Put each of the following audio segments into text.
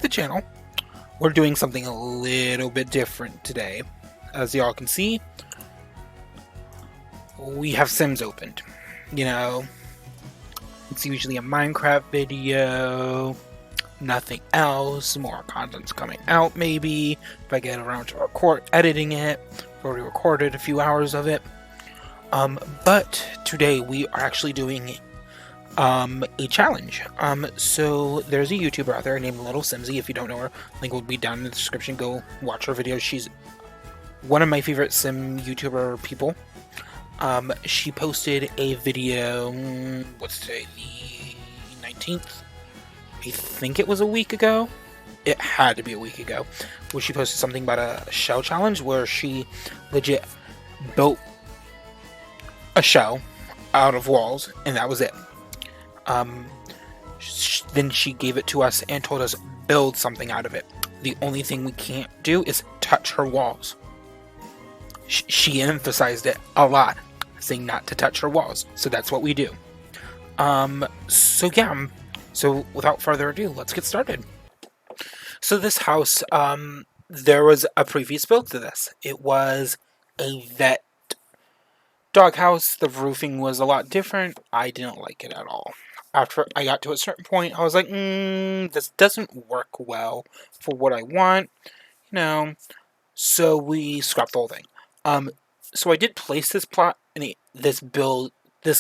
the channel. We're doing something a little bit different today. As y'all can see, we have Sims opened. You know, it's usually a Minecraft video, nothing else, more content's coming out maybe, if I get around to editing it. I've already recorded a few hours of it. But today we are actually doing a challenge. So there's a YouTuber out there named Lilsimsie. If you don't know her, link will be down in the description. Go watch her videos. She's one of my favorite sim YouTuber people. She posted a video, what's today, the 19th? I think it was a week ago. It had to be a week ago, where she posted something about a shell challenge where she legit built a shell out of walls, and that was it. Then she gave it to us and told us build something out of it. The only thing we can't do is touch her walls. She emphasized it a lot, saying not to touch her walls. So that's what we do. So without further ado, let's get started. So this house, there was a previous build to this. It was a vet doghouse. The roofing was a lot different. I didn't like it at all. After I got to a certain point, I was like, this doesn't work well for what I want, you know. So we scrapped the whole thing. So I did place this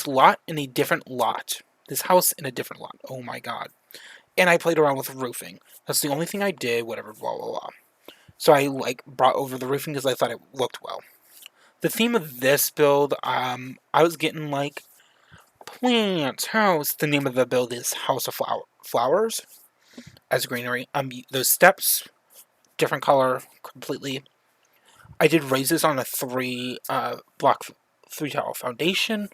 lot in a different lot. This house in a different lot. Oh my god. And I played around with roofing. That's the only thing I did, whatever, blah, blah, blah. So I, brought over the roofing because I thought it looked well. The theme of this build, I was getting, plants, house. The name of the build is House of Flowers as greenery. Those steps, different color completely. I did raises on a 3-block 3-tile foundation.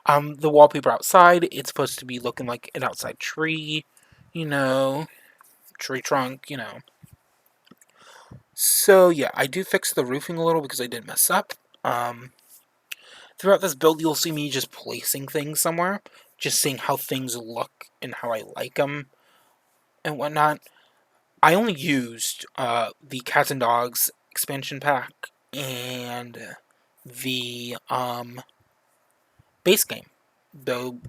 The wallpaper outside, it's supposed to be looking like an outside tree, tree trunk, So yeah, I do fix the roofing a little because I did mess up. Throughout this build, you'll see me just placing things somewhere, just seeing how things look and how I like them and whatnot. I only used the Cats and Dogs expansion pack and the base game, though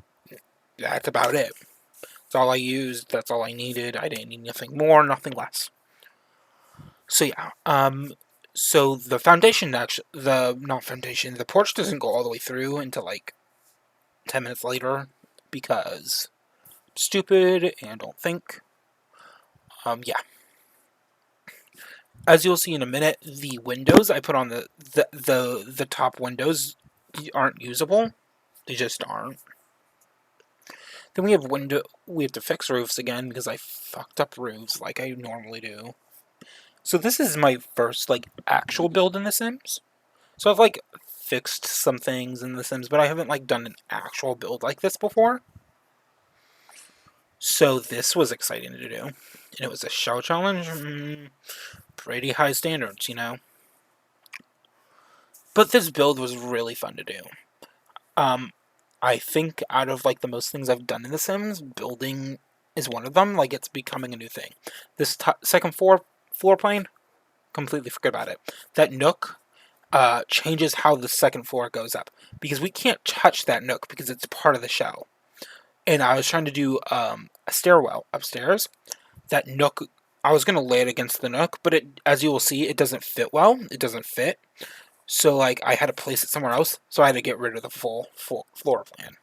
that's about it. That's all I used, that's all I needed. I didn't need nothing more, nothing less. So yeah, so the foundation, the porch doesn't go all the way through until 10 minutes later, because I'm stupid and don't think. Yeah. As you'll see in a minute, the windows I put on the top windows aren't usable. They just aren't. Then we have to fix roofs again because I fucked up roofs like I normally do. So this is my first actual build in The Sims. So I've fixed some things in The Sims, but I haven't done an actual build like this before. So this was exciting to do. And it was a shell challenge. Pretty high standards, But this build was really fun to do. I think out of the most things I've done in The Sims, building is one of them. It's becoming a new thing. This second floor plane, completely forget about it. That nook changes how the second floor goes up, because we can't touch that nook because it's part of the shell. And I was trying to do a stairwell upstairs. That nook, I was going to lay it against the nook, but as you will see, it doesn't fit well. It doesn't fit. So, I had to place it somewhere else, so I had to get rid of the full floor plan.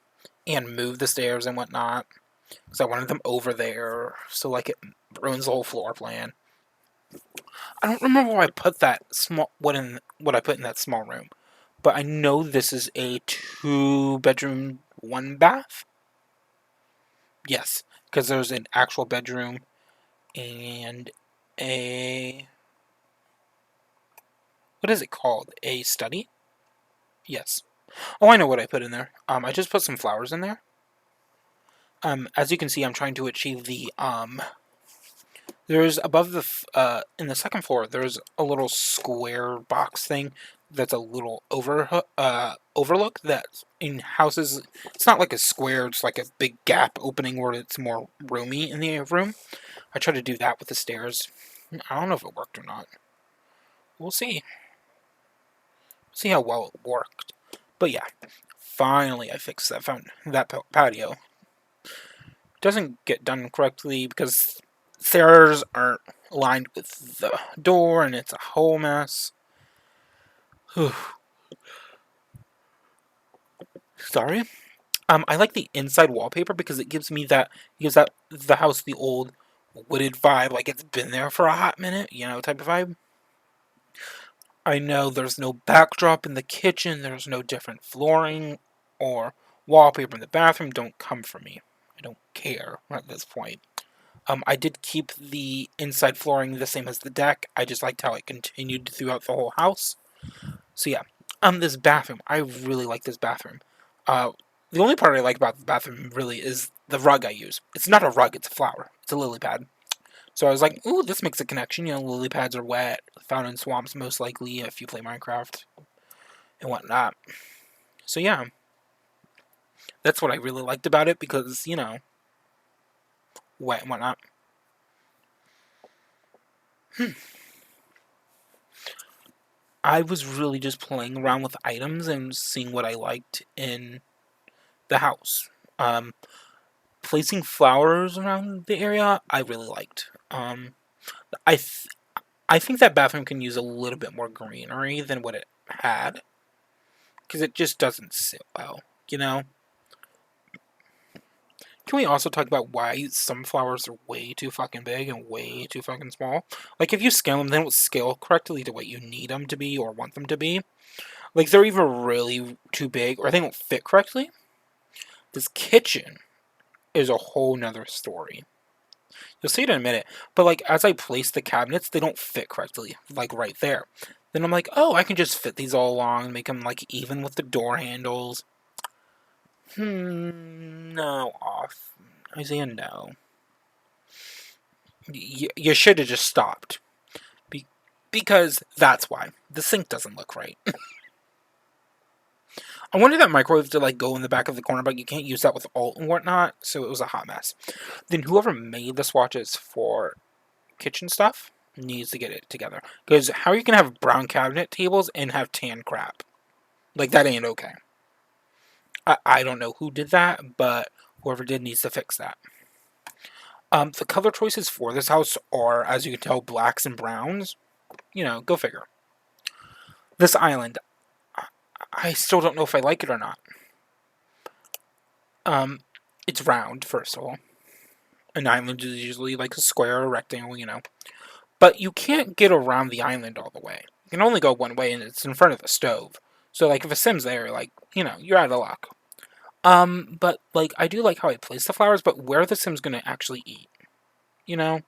And move the stairs and whatnot, because I wanted them over there, so, it ruins the whole floor plan. I don't remember why I put that what I put in that small room, but I know this is a 2-bedroom, 1-bath? Yes, because there's an actual bedroom and a... what is it called? A study? Yes. Oh, I know what I put in there. I just put some flowers in there. As you can see, I'm trying to achieve the, there's above the, in the second floor, there's a little square box thing that's a little overlook that in houses, it's not like a square, it's like a big gap opening where it's more roomy in the room. I tried to do that with the stairs. I don't know if it worked or not. We'll see. See how well it worked. But yeah, finally I fixed that patio. Doesn't get done correctly because stairs aren't aligned with the door and it's a whole mess. Sorry. I like the inside wallpaper because it gives that the house the old wooded vibe, like it's been there for a hot minute, type of vibe. I know there's no backdrop in the kitchen, there's no different flooring or wallpaper in the bathroom. Don't come for me. I don't care at this point. I did keep the inside flooring the same as the deck. I just liked how it continued throughout the whole house. So yeah, this bathroom. I really like this bathroom. Uh, the only part I like about the bathroom really is the rug I use. It's not a rug, it's a flower. It's a lily pad. So I was like, ooh, this makes a connection. Lily pads are wet, found in swamps most likely if you play Minecraft and whatnot. So yeah, that's what I really liked about it because, wet and whatnot. I was really just playing around with items and seeing what I liked in the house. Placing flowers around the area, I really liked. I th- I think that bathroom can use a little bit more greenery than what it had, because it just doesn't sit well. You know. Can we also talk about why some flowers are way too fucking big and way too fucking small? Like, if you scale them, they don't scale correctly to what you need them to be or want them to be. Like, they're either really too big or they don't fit correctly. This kitchen is a whole nother story. You'll see it in a minute. But, like, as I place the cabinets, they don't fit correctly, like, right there. Then I'm like, oh, I can just fit these all along, make them, like, even with the door handles. No, off. Isaiah, no. You should have just stopped. Because that's why. The sink doesn't look right. I wanted that microwave to like go in the back of the corner, but you can't use that with Alt and whatnot, so it was a hot mess. Then whoever made the swatches for kitchen stuff needs to get it together. Because how are you gonna have brown cabinet tables and have tan crap? Like, that ain't okay. I don't know who did that, but whoever did needs to fix that. The color choices for this house are, as you can tell, blacks and browns. Go figure. This island, I still don't know if I like it or not. It's round, first of all. An island is usually like a square or rectangle. But you can't get around the island all the way. You can only go one way, and it's in front of the stove. So, like, if a Sim's there, like, you're out of luck. But, like, I do like how I place the flowers, but where the Sim's gonna actually eat? You know?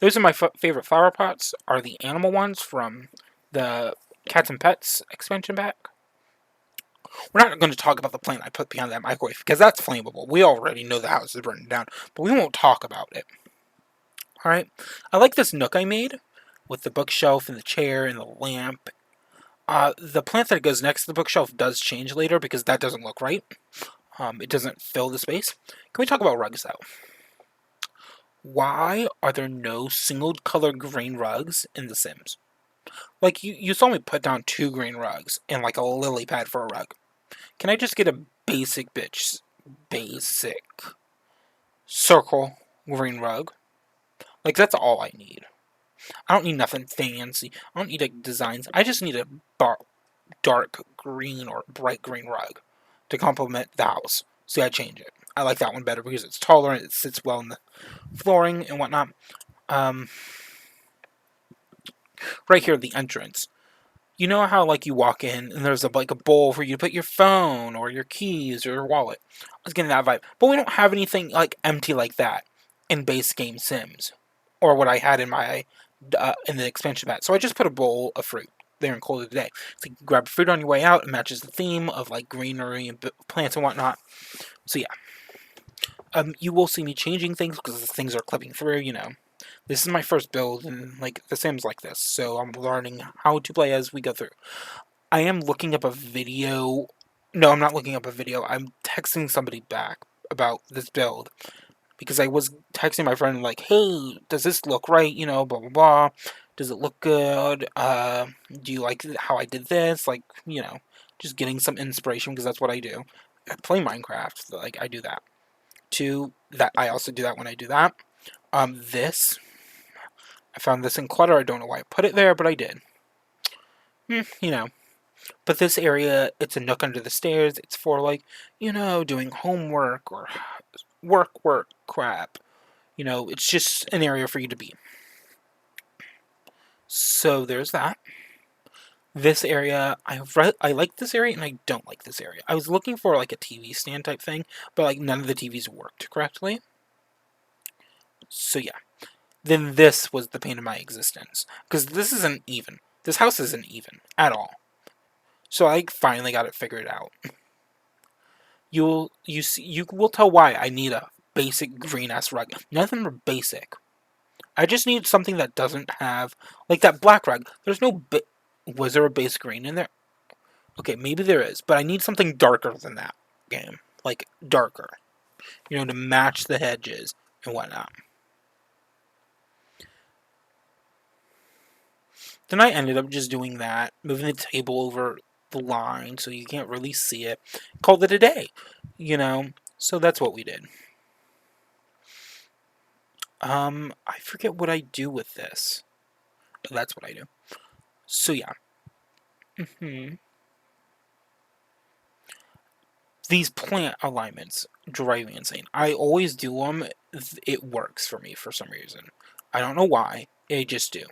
Those are my favorite flower pots, are the animal ones from the Cats and Pets expansion pack. We're not going to talk about the plant I put behind that microwave, because that's flammable. We already know the house is burning down, but we won't talk about it. Alright? I like this nook I made, with the bookshelf and the chair and the lamp. The plant that goes next to the bookshelf does change later, because that doesn't look right. It doesn't fill the space. Can we talk about rugs, though? Why are there no single color green rugs in The Sims? Like, you saw me put down 2 green rugs and, like, a lily pad for a rug. Can I just get a basic circle green rug? Like, that's all I need. I don't need nothing fancy. I don't need, like, designs. I just need a dark green or bright green rug to complement the house. See, I change it. I like that one better because it's taller and it sits well in the flooring and whatnot. Right here, the entrance. You know how, like, you walk in and there's like a bowl for you to put your phone or your keys or your wallet. I was getting that vibe, but we don't have anything like empty like that in base game Sims, or what I had in my in the expansion pack. So I just put a bowl of fruit there and called it a day. So you can grab fruit on your way out. It matches the theme of like greenery and plants and whatnot. So yeah, you will see me changing things because things are clipping through. This is my first build in like The Sims like this, so I'm learning how to play as we go through. I am looking up a video. No, I'm not looking up a video. I'm texting somebody back about this build because I was texting my friend like, "Hey, does this look right? You know, blah blah blah. Does it look good? Do you like how I did this? Like, just getting some inspiration because that's what I do. I play Minecraft. Like, I do that. Two, that I also do that when I do that. This I found this in clutter. I don't know why I put it there, but I did. You know. But this area, it's a nook under the stairs. It's for like, doing homework or work crap. It's just an area for you to be. So there's that. This area, I like this area and I don't like this area. I was looking for like a TV stand type thing, but like none of the TVs worked correctly. So yeah. Then this was the pain of my existence. Because this isn't even. This house isn't even at all. So I finally got it figured out. You will tell why I need a basic green ass rug. Nothing more basic. I just need something that doesn't have like that black rug. There's no was there a base green in there? Okay, maybe there is, but I need something darker than that game. Like darker. To match the hedges and whatnot. Then I ended up just doing that, moving the table over the line so you can't really see it. Called it a day, So that's what we did. I forget what I do with this. But that's what I do. So yeah. These plant alignments drive me insane. I always do them. It works for me for some reason. I don't know why. I just do.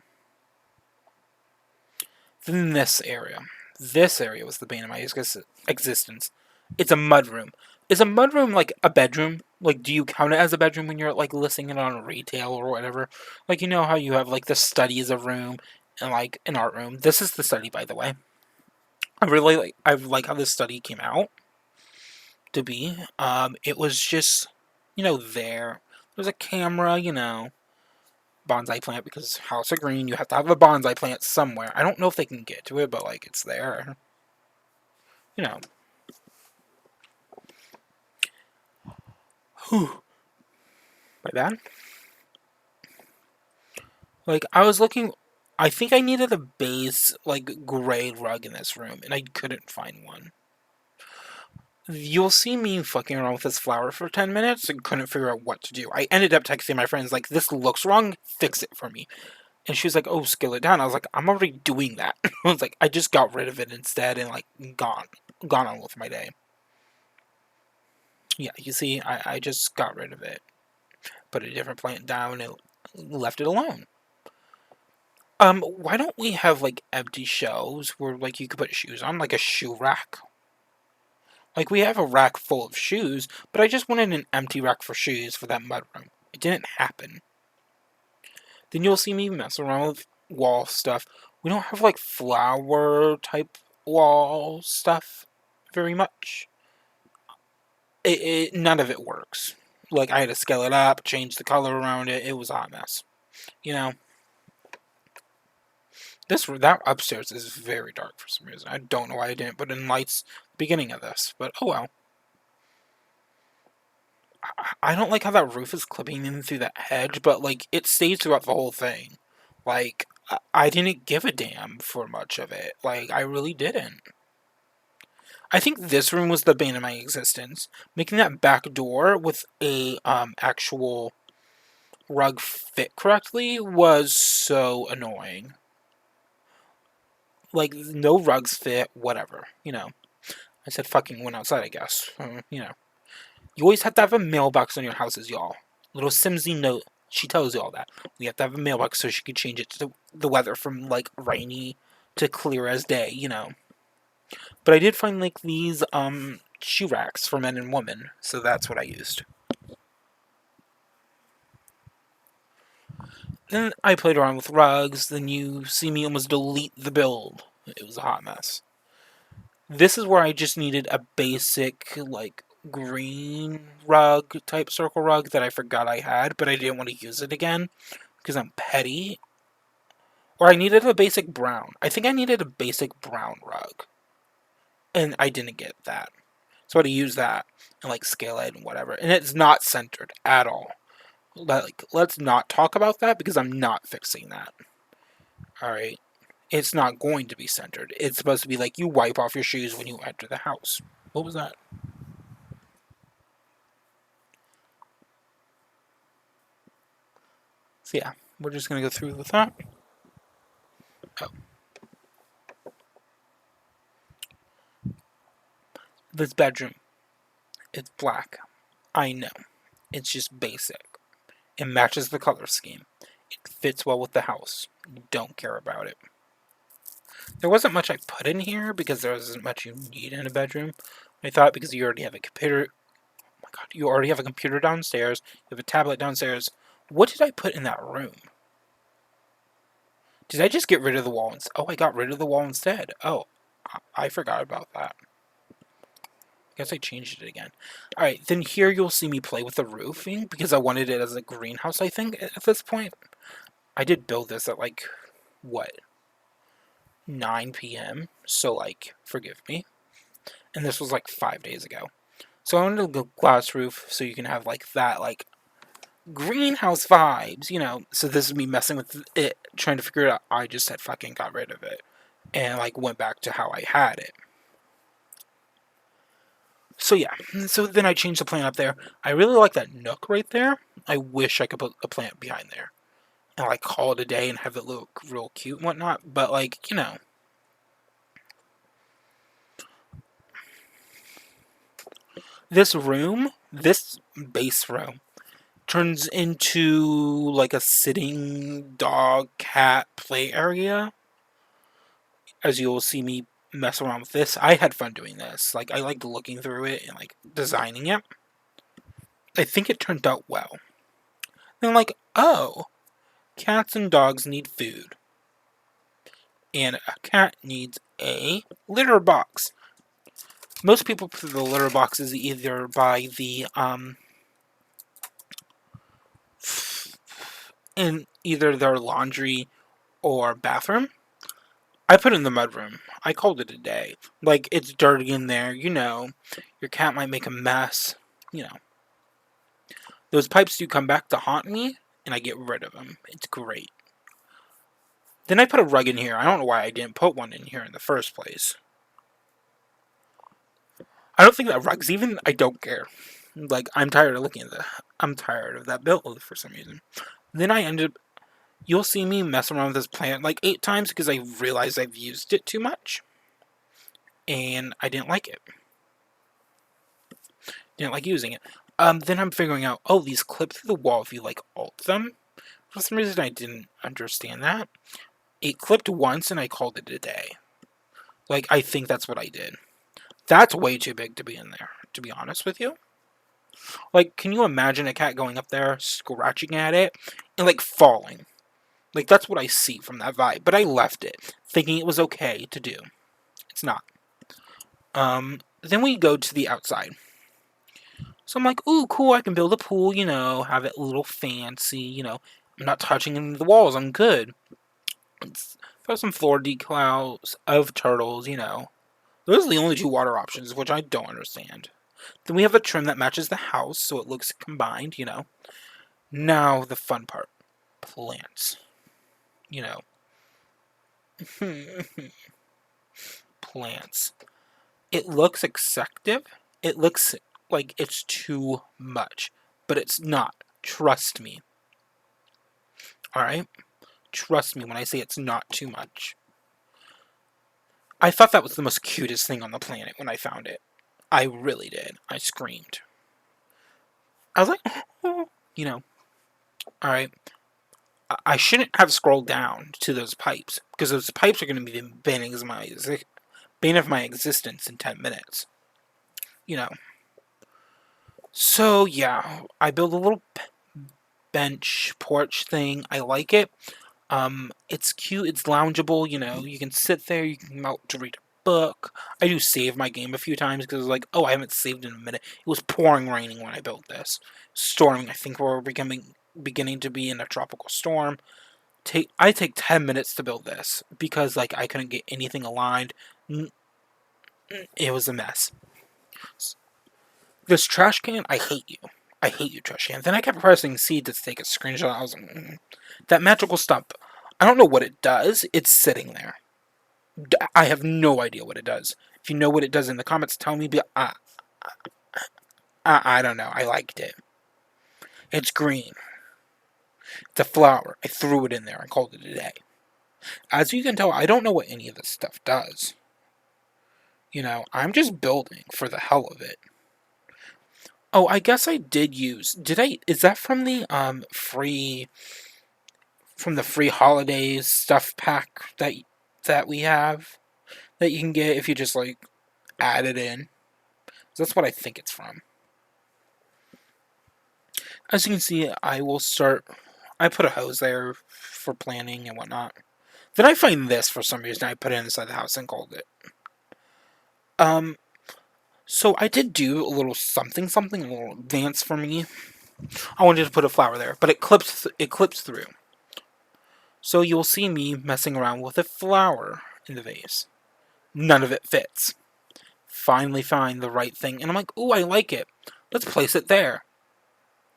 Then this area. This area was the bane of my existence. It's a mudroom. Is a mudroom like a bedroom? Like, do you count it as a bedroom when you're like listing it on retail or whatever? Like, you know how you have like the study as a room and like an art room. This is the study, by the way. I like how this study came out to be. It was just, there. There's a camera, bonsai plant because House of Green, you have to have a bonsai plant somewhere. I don't know if they can get to it, but like it's there. Whew. Like that. Like I was looking, I think I needed a base like gray rug in this room, and I couldn't find one. You'll see me fucking around with this flower for 10 minutes and couldn't figure out what to do. I ended up texting my friends like, "This looks wrong. Fix it for me." And she was like, "Oh, scale it down." I was like, "I'm already doing that." I was like, I just got rid of it instead and like gone on with my day. Yeah, you see, I just got rid of it, put a different plant down, and left it alone. Why don't we have like empty shelves where like you could put shoes on, like a shoe rack? Like we have a rack full of shoes, but I just wanted an empty rack for shoes for that mudroom. It didn't happen. Then you'll see me mess around with wall stuff. We don't have like flower type wall stuff very much. None of it works. Like I had to scale it up, change the color around it. It was a hot mess. You know. That upstairs is very dark for some reason. I don't know why I didn't put in lights at the beginning of this, but oh well. I don't like how that roof is clipping in through that hedge, but like it stays throughout the whole thing. Like I didn't give a damn for much of it. Like I really didn't. I think this room was the bane of my existence. Making that back door with a actual rug fit correctly was so annoying. Like no rugs fit, whatever. I said fucking went outside, I guess. You always have to have a mailbox on your houses, y'all. Lilsimsie note, she tells you all that. We have to have a mailbox so she can change it to the weather from like rainy to clear as day. But I did find like these shoe racks for men and women, so that's what I used. Then I played around with rugs, then you see me almost delete the build. It was a hot mess. This is where I just needed a basic, like, green rug type circle rug that I forgot I had, but I didn't want to use it again because I'm petty. Or I needed a basic brown. I think I needed a basic brown rug. and I didn't get that. So I had to use that and like scale it and whatever. And it's not centered at all. Like, let's not talk about that because I'm not fixing that. All right. It's not going to be centered. It's supposed to be like you wipe off your shoes when you enter the house. What was that? So yeah, we're just gonna go through with that. Oh, this bedroom, it's black. I know. It's just basic. It matches the color scheme. It fits well with the house. Don't care about it. There wasn't much I put in here because there wasn't much you need in a bedroom. I thought because you already have a computer. Oh my god, you already have a computer downstairs. You have a tablet downstairs. What did I put in that room? Did I just get rid of the wall? Oh, I got rid of the wall instead. Oh, I forgot about that. I guess I changed it again. Alright, then here you'll see me play with the roofing because I wanted it as a greenhouse, I think, at this point. I did build this at like, what, 9 p.m. So, like, forgive me. And this was like 5 days ago. So I wanted a glass roof so you can have like that, like, greenhouse vibes, you know. So this is me messing with it, trying to figure it out. I just had fucking got rid of it. And, like, went back to how I had it. So yeah, so then I changed the plant up there. I really like that nook right there. I wish I could put a plant behind there and like call it a day and have it look real cute and whatnot. But like, you know, this room, this base room, turns into like a sitting dog cat play area. As you will see me mess around with this, I had fun doing this. Like I liked looking through it and like designing it. I think it turned out well. Then I'm like, oh, cats and dogs need food. And a cat needs a litter box. Most people put the litter boxes either by the in either their laundry or bathroom. I put it in the mudroom. I called it a day. Like it's dirty in there, you know. Your cat might make a mess, you know. Those pipes do come back to haunt me, and I get rid of them. It's great. Then I put a rug in here. I don't know why I didn't put one in here in the first place. I don't think that rug's even. I don't care. Like I'm tired of looking at that. I'm tired of that build for some reason. Then I ended. You'll see me mess around with this plant like 8 times because I realized I've used it too much, and I didn't like it. Didn't like using it. Then I'm figuring out. Oh, these clip through the wall if you like alt them. For some reason, I didn't understand that. It clipped once, and I called it a day. Like I think that's what I did. That's way too big to be in there. To be honest with you. Like, can you imagine a cat going up there, scratching at it, and like falling? Like, that's what I see from that vibe. But I left it, thinking it was okay to do. It's not. Then we go to the outside. So I'm like, ooh, cool, I can build a pool, you know, have it a little fancy, you know. I'm not touching any of the walls, I'm good. Let's throw some floor decals of turtles, you know. Those are the only two water options, which I don't understand. Then we have a trim that matches the house, so it looks combined, you know. Now, the fun part. Plants. You know. Plants. It looks excessive. It looks like it's too much. But it's not. Trust me. Alright? Trust me when I say it's not too much. I thought that was the most cutest thing on the planet when I found it. I really did. I screamed. I was like, oh, you know. Alright. I shouldn't have scrolled down to those pipes because those pipes are going to be the bane of my existence in 10 minutes. You know. So yeah, I built a little bench porch thing. I like it. It's cute. It's loungeable. You know, you can sit there. You can come out to read a book. I do save my game a few times because like, oh, I haven't saved in a minute. It was pouring raining when I built this. Storming. I think we're beginning to be in a tropical storm. I take 10 minutes to build this because like I couldn't get anything aligned. It was a mess. This trash can, I hate you. I hate you, trash can. Then I kept pressing C to take a screenshot. I was like, that magical stump. I don't know what it does. It's sitting there. I have no idea what it does. If you know what it does in the comments, tell me. I don't know. I liked it. It's green. It's a flower. I threw it in there and called it a day. As you can tell, I don't know what any of this stuff does. I'm just building for the hell of it. Oh, I guess I did use. Did I? Is that from the free holidays stuff pack that we have that you can get if you just like add it in? That's what I think it's from. As you can see, I will start. I put a hose there for planning and whatnot. Then I find this for some reason. I put it inside the house and called it. Um. So I did do a little something, a little advance for me. I wanted to put a flower there, but it clips through. So you'll see me messing around with a flower in the vase. None of it fits. Finally find the right thing, and I'm like, ooh, I like it. Let's place it there.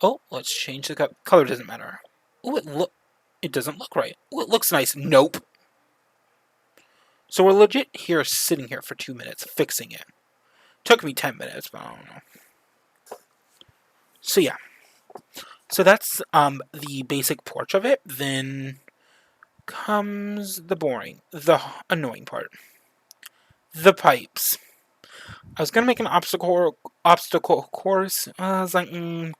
Oh, let's change the color. Doesn't matter. Ooh, it doesn't look right. Ooh, it looks nice. Nope. So we're legit here, sitting here for 2 minutes, fixing it. Took me 10 minutes, but I don't know. So yeah. So that's the basic porch of it. Then comes the annoying part. The pipes. I was gonna make an obstacle course. I was like, I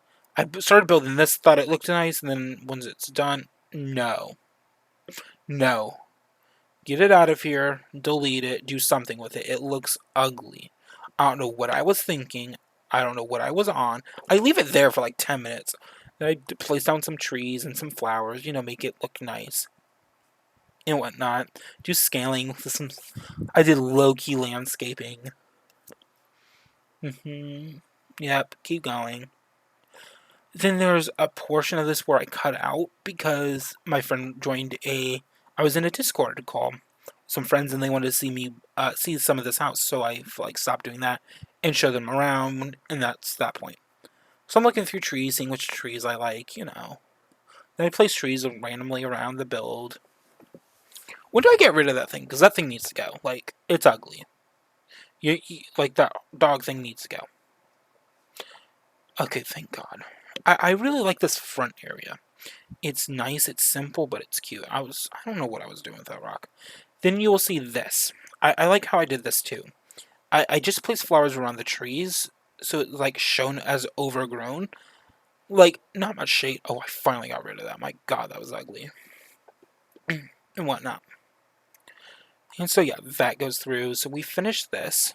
started building this, thought it looked nice, and then once it's done, no. Get it out of here, delete it, do something with it. It looks ugly. I don't know what I was thinking. I don't know what I was on. I leave it there for like 10 minutes. Then I place down some trees and some flowers, make it look nice and whatnot. Do scaling with some. I did low-key landscaping. Yep, keep going. Then there's a portion of this where I cut out because my friend joined I was in a Discord call, some friends, and they wanted to see me see some of this house, so I stopped doing that and show them around, and that's that point. So I'm looking through trees, seeing which trees I like, Then I place trees randomly around the build. When do I get rid of that thing? Because that thing needs to go. It's ugly. That dog thing needs to go. Okay, thank God. I really like this front area. It's nice, it's simple, but it's cute. I don't know what I was doing with that rock. Then you will see this. I like how I did this too. I just placed flowers around the trees, so it's shown as overgrown. Not much shade. Oh, I finally got rid of that. My God, that was ugly. And whatnot. And so yeah, that goes through. So we finished this.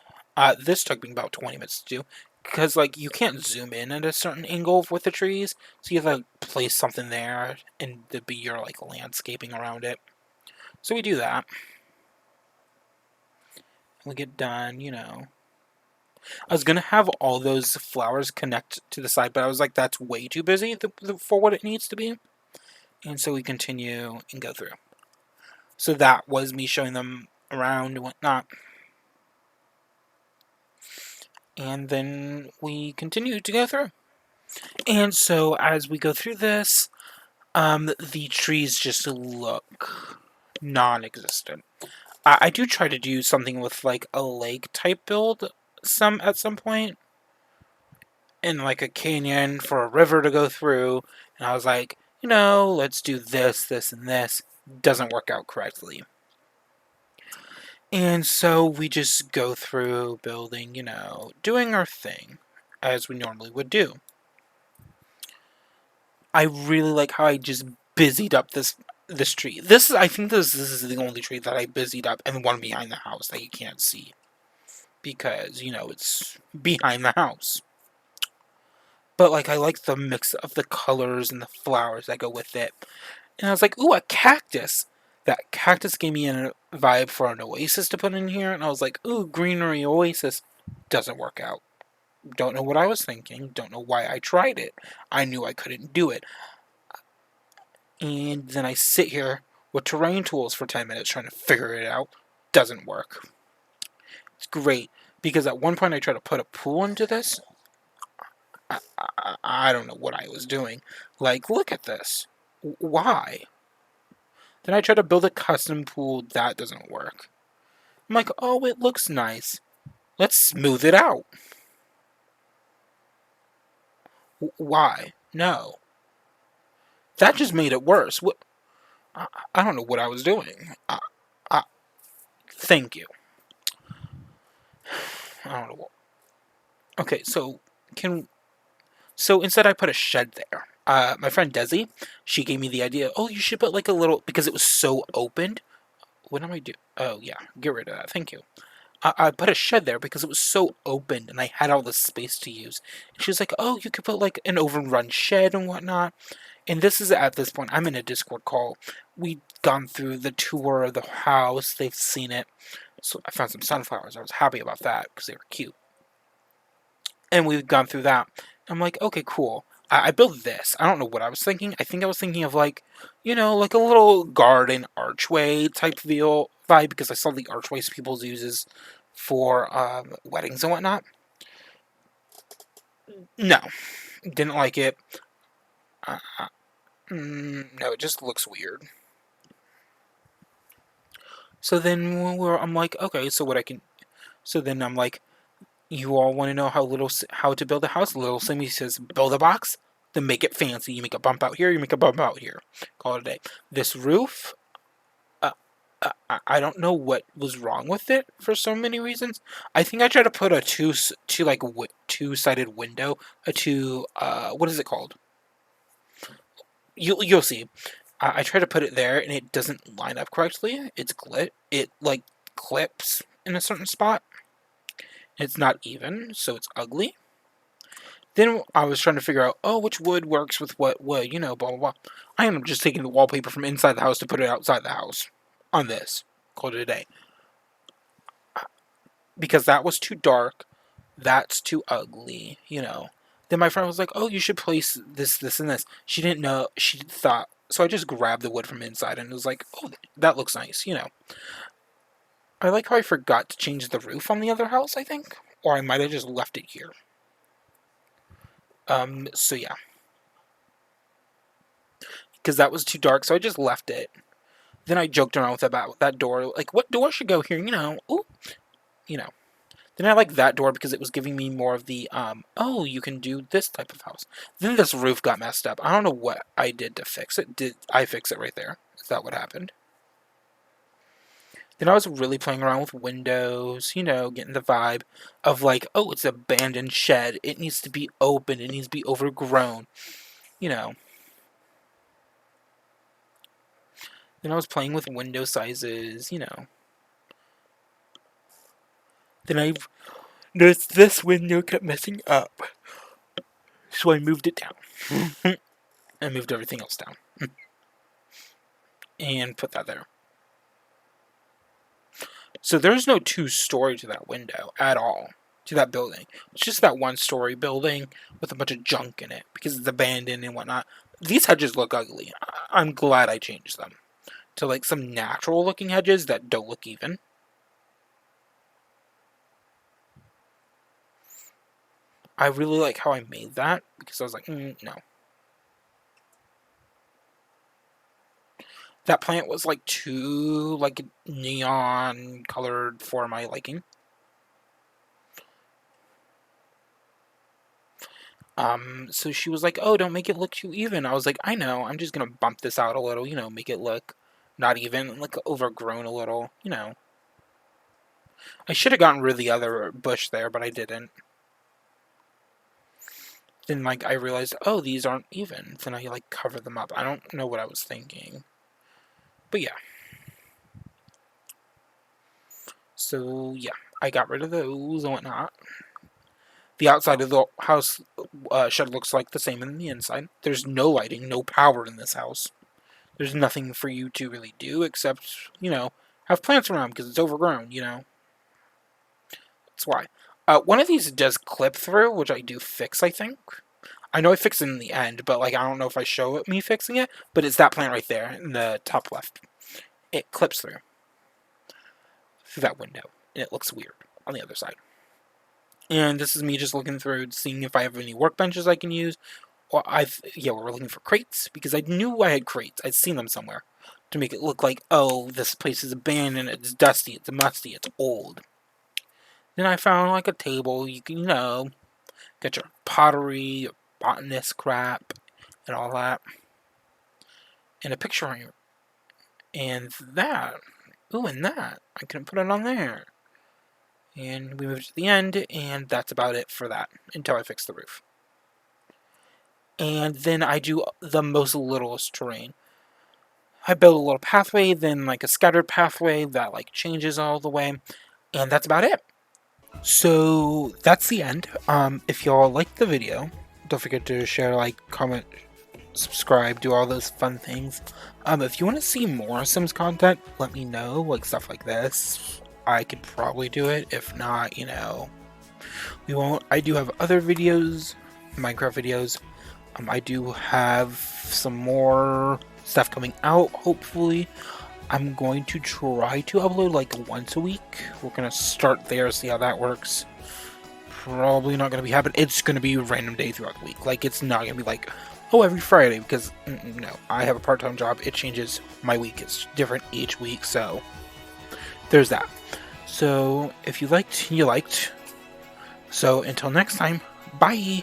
This took me about 20 minutes to do. Because, you can't zoom in at a certain angle with the trees. So you have to place something there and to be your, landscaping around it. So we do that. We get done, I was going to have all those flowers connect to the side, but I was like, that's way too busy for what it needs to be. And so we continue and go through. So that was me showing them around and whatnot. And then we continue to go through. And so as we go through this, the trees just look non-existent. I do try to do something with a lake type build at some point, and a canyon for a river to go through. And I was like, let's do this, this, and this. Doesn't work out correctly. And so we just go through building, doing our thing as we normally would do. I really like how I just busied up this tree. I think this is the only tree that I busied up, and the one behind the house that you can't see. Because, it's behind the house. But, I like the mix of the colors and the flowers that go with it. And I was like, ooh, a cactus! That cactus gave me a vibe for an oasis to put in here, and I was like, ooh, greenery oasis. Doesn't work out. Don't know what I was thinking. Don't know why I tried it. I knew I couldn't do it. And then I sit here with terrain tools for 10 minutes trying to figure it out. Doesn't work. It's great. Because at one point I tried to put a pool into this. I don't know what I was doing. Like, look at this. Why? Then I tried to build a custom pool. That doesn't work. I'm like, oh, it looks nice. Let's smooth it out. Why? No. That just made it worse. What? I don't know what I was doing. Thank you. I don't know what. Okay, so can instead I put a shed there. My friend Desi, she gave me the idea. Oh, you should put like a little because it was so opened. What am I doing? Oh yeah, get rid of that. Thank you. I put a shed there because it was so open and I had all the space to use. And she was like, "Oh, you could put like an overrun shed and whatnot." And this is at this point, I'm in a Discord call. We'd gone through the tour of the house. They've seen it. So I found some sunflowers. I was happy about that because they were cute. And we've gone through that. I'm like, okay, cool. I built this. I don't know what I was thinking. I think I was thinking of like, like a little garden archway type feel vibe because I saw the archways people uses for weddings and whatnot. No, didn't like it. Uh, no, it just looks weird. So then I'm like, okay, so what I can. So then I'm like, you all want to know how to build a house? Lilsimsie says, build a box, then make it fancy. You make a bump out here, you make a bump out here. Call it a day. This roof, I don't know what was wrong with it for so many reasons. I think I tried to put a two-sided window, what is it called? You'll see. I try to put it there and it doesn't line up correctly. It like clips in a certain spot. It's not even, so it's ugly. Then I was trying to figure out, oh, which wood works with what wood, blah, blah, blah. I ended up just taking the wallpaper from inside the house to put it outside the house on this. Called it a day. Because that was too dark. That's too ugly. Then my friend was like, oh, you should place this, this, and this. She didn't know. She thought. So I just grabbed the wood from inside and was like, oh, that looks nice. I like how I forgot to change the roof on the other house, I think. Or I might have just left it here. So yeah. Because that was too dark, so I just left it. Then I joked around with about that door, like, what door should go here, ooh, you know. Then I like that door because it was giving me more of the, oh, you can do this type of house. Then this roof got messed up. I don't know what I did to fix it. Did I fix it right there? Is that what happened? Then I was really playing around with windows, getting the vibe of like, oh, it's an abandoned shed. It needs to be open. It needs to be overgrown, you know. Then I was playing with window sizes. Then I noticed this window kept messing up. So I moved it down. I moved everything else down. And put that there. So there's no two-story to that window at all. To that building. It's just that one-story building with a bunch of junk in it. Because it's abandoned and whatnot. These hedges look ugly. I'm glad I changed them. To like some natural-looking hedges that don't look even. I really like how I made that. Because I was like, no. That plant was like too like neon colored for my liking. So she was like, "Oh, don't make it look too even." I was like, "I know. I'm just gonna bump this out a little, make it look not even, like overgrown a little. I should have gotten rid of the other bush there, but I didn't. Then like I realized, oh, these aren't even. Then I like cover them up. I don't know what I was thinking, but yeah. So yeah, I got rid of those and whatnot. The outside of the house shed looks like the same in the inside. There's no lighting, no power in this house. There's nothing for you to really do except, have plants around because it's overgrown. That's why. One of these does clip through, which I do fix, I think. I know I fixed it in the end, but like I don't know if I show it, me fixing it, but it's that plant right there in the top left. It clips through that window, and it looks weird on the other side. And this is me just looking through, seeing if I have any workbenches I can use. Or we're looking for crates, because I knew I had crates. I'd seen them somewhere. To make it look like, oh, this place is abandoned, it's dusty, it's musty, it's old. Then I found like a table, you can, get your pottery, your botanist crap, and all that. And a picture frame. And that. Ooh, and that. I couldn't put it on there. And we moved to the end, and that's about it for that, until I fix the roof. And then I do the most littlest terrain. I build a little pathway, then like a scattered pathway that like changes all the way, and that's about it. So that's the end. If y'all liked the video, don't forget to share, like, comment, subscribe, do all those fun things. If you want to see more Sims content, let me know, like stuff like this. I could probably do it. If not, we won't. I do have other videos, Minecraft videos. I do have some more stuff coming out, hopefully. I'm going to try to upload like once a week. We're going to start there, see how that works. Probably not going to be happening. It's going to be a random day throughout the week. Like, it's not going to be like, oh, every Friday, because, no. I have a part-time job. It changes my week. It's different each week, so there's that. So, if you liked, you liked. So, until next time, bye!